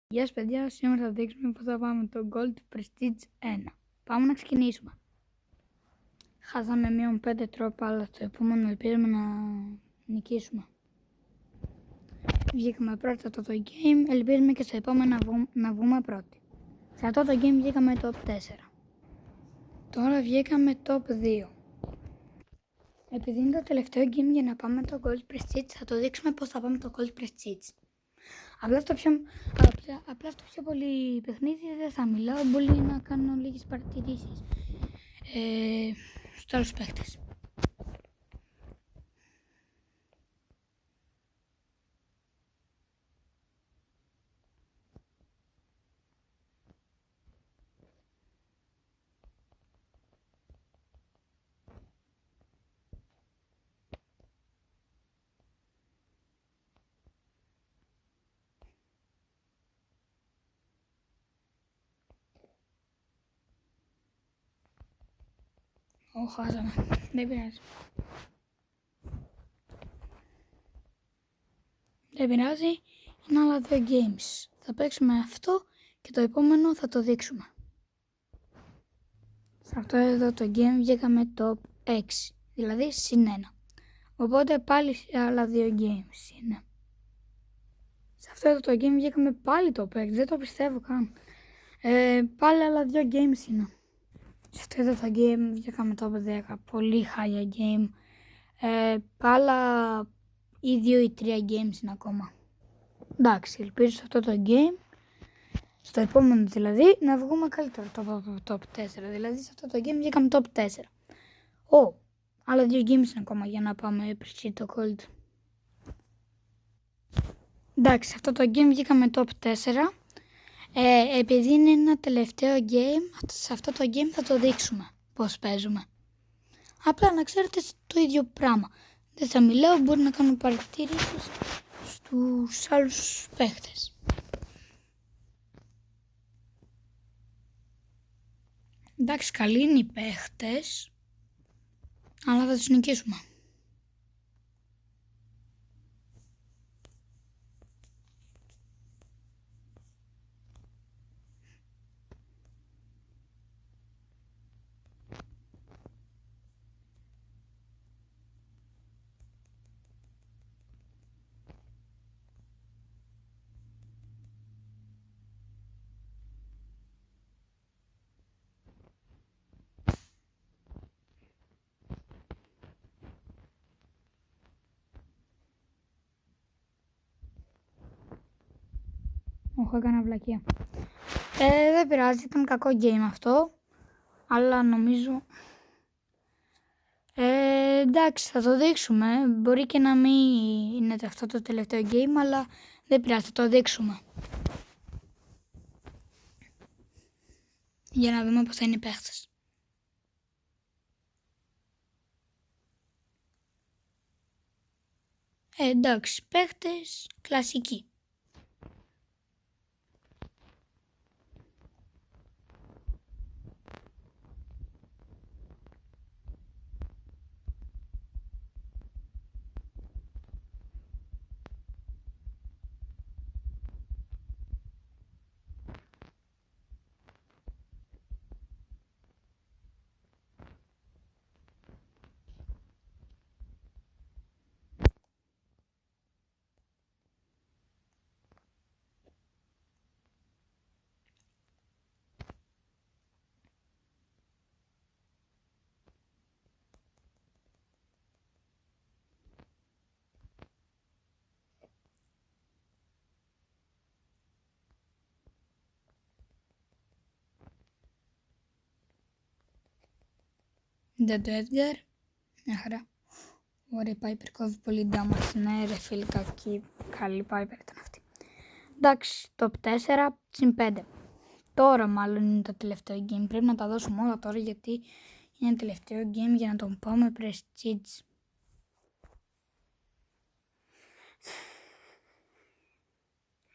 Γεια σας παιδιά, σήμερα θα δείξουμε πώς θα πάμε το Gold Prestige 1. Πάμε να ξεκινήσουμε. Χάσαμε μείον 5 τρόπα, αλλά στο επόμενο ελπίζουμε να νικήσουμε. Βγήκαμε πρώτα σε αυτό το game, ελπίζουμε και στο επόμενο να βγούμε πρώτοι. Σε αυτό το game βγήκαμε top 4. Τώρα βγήκαμε top 2. Επειδή είναι το τελευταίο game για να πάμε το Gold Prestige, θα το δείξουμε πώς θα πάμε το Gold Prestige. Απλά στο πιο πολύ παιχνίδι δεν θα μιλάω, μπορεί να κάνω λίγες παρατηρήσεις στους άλλους παίχτες. Χάσαμε. Δεν πειράζει. Δεν πειράζει. Είναι άλλα 2 games. Θα παίξουμε αυτό και το επόμενο θα το δείξουμε. Σε αυτό εδώ το game βγήκαμε top 6. Δηλαδή συν 1. Οπότε πάλι σε άλλα 2 games είναι. Σε αυτό εδώ το game βγήκαμε πάλι top 6. Δεν το πιστεύω καν. Πάλι άλλα 2 games είναι. Σε αυτό εδώ το game βγήκαμε top 10. Πολύ high game. Άλλα ή 2 ή 3 games είναι ακόμα. Εντάξει, ελπίζω σε αυτό το game, στο επόμενο δηλαδή, να βγούμε καλύτερο top 4. Δηλαδή σε αυτό το game βγήκαμε top 4. Άλλα 2 games είναι ακόμα για να πάμε πριν το Gold. Εντάξει, σε αυτό το game βγήκαμε top 4. Επειδή είναι ένα τελευταίο game, σε αυτό το game θα το δείξουμε πώς παίζουμε. Απλά να ξέρετε το ίδιο πράγμα. Δεν θα μιλάω, μπορεί να κάνω παρατηρήσεις στους άλλους παίχτες. Εντάξει, καλοί είναι οι παίχτες, αλλά θα τους νικήσουμε. Έκανα βλακεία. Δεν πειράζει, ήταν κακό game αυτό, αλλά νομίζω... εντάξει, θα το δείξουμε. Μπορεί και να μην είναι αυτό το τελευταίο game, αλλά δεν πειράζει, θα το δείξουμε. Για να δούμε πώς θα είναι οι παίχτες. Εντάξει, παίχτες κλασικοί. Δεν το Edgar. Μια χαρά. Ωραία, η Piper κόβει πολύ damage. Ναι ρε φίλοι, καλή Piper ήταν αυτή. Εντάξει, top 4 συν 5. Τώρα μάλλον είναι το τελευταίο game. Πρέπει να τα δώσουμε όλα τώρα γιατί είναι τελευταίο game για να τον πάμε Prestige.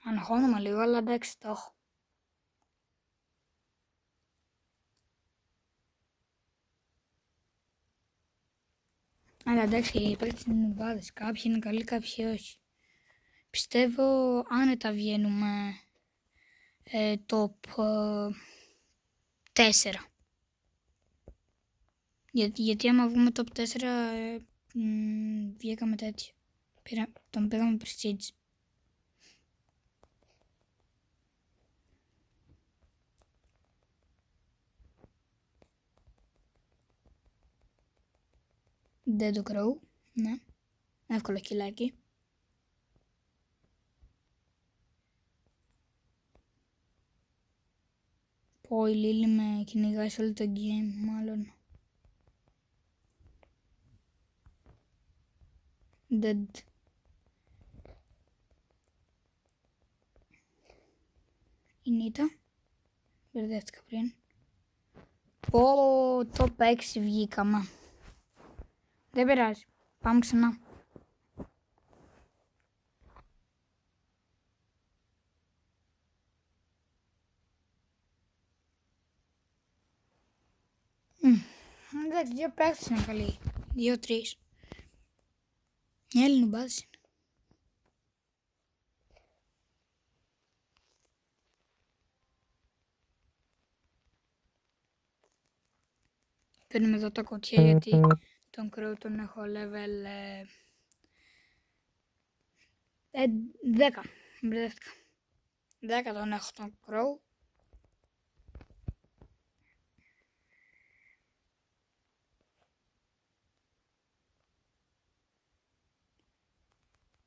Αναχώνομαι λίγο, αλλά εντάξει, το έχω. Αλλά εντάξει, οι παίκτες είναι νουμπάδες. Κάποιοι είναι καλοί, κάποιοι όχι. Πιστεύω άνετα βγαίνουμε top 4. Γιατί άμα βγούμε top 4 βγήκαμε τέτοιο. Τον πήγαμε prestige. Δεν το Crow, ναι. Εύκολο κιλάκι. Πω, η Λίλη με κυνηγάει σε όλο το game, μάλλον. Dead. Η Νίτα. Μπερδεύτηκα πριν. Πω, top 6 βγήκαμε. Δεν πειράζει. Πάμε ξανά. Εντάξει, 2 παίκτες είναι καλοί. 2-3. Η Έλληνου μπάση. Παίρνουμε εδώ τα κοτιά γιατί τον Crow τον έχω level 10. Μπερδεύτηκα. 10 τον έχω τον Crow.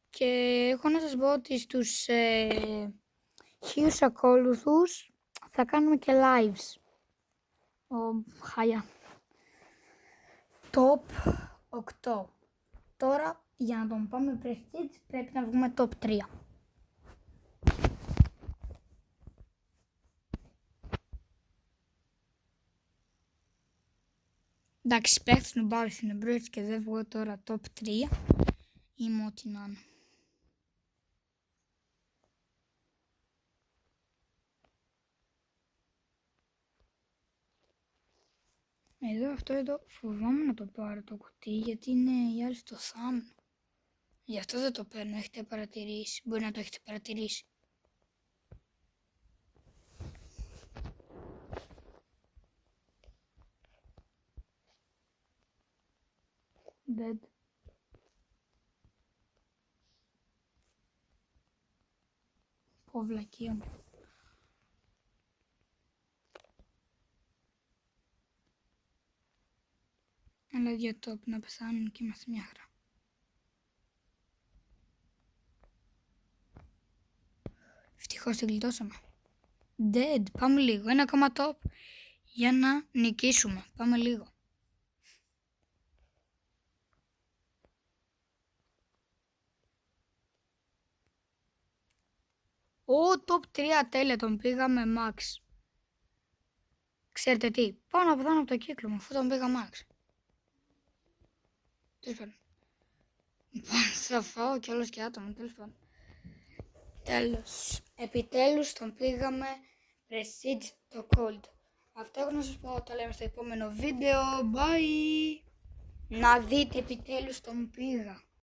Και έχω να σας πω ότι στους 1000 ακόλουθους θα κάνουμε και lives. Χάλια. Top 8. Τώρα για να τον πάμε prestige πρέπει να βγούμε top 3. Εντάξει, παίχτες νουμπάρες είναι μπρος και δεν βγω τώρα top 3. Είμαι ό,τι να είναι. Εδώ αυτό εδώ φοβάμαι να το πάρω το κουτί γιατί είναι οι άλλοι στο θάμνο. Γι' αυτό δεν το παίρνω, έχετε παρατηρήσει. Μπορεί να το έχετε παρατηρήσει. Dead. Πω, βλακεία μου. Αλλά 2 top να πεθάνουν και είμαστε μια χαρά. Ευτυχώς την γλιτώσαμε. Dead, πάμε λίγο. Ένα ακόμα top για να νικήσουμε. Πάμε λίγο. Top 3 τέλεια, τον πήγαμε max. Ξέρετε τι, πάω να πεθάνω από το κύκλωμα αφού τον πήγα max. Τέλος πάντων. Θα φάω κιόλας και άτομα, τέλος πάντων. Τέλος. Επιτέλους τον πήγαμε prestige το cold. Αυτό έχω να σας πω, τα λέμε στο επόμενο βίντεο. Bye! Να δείτε, επιτέλους τον πήγα.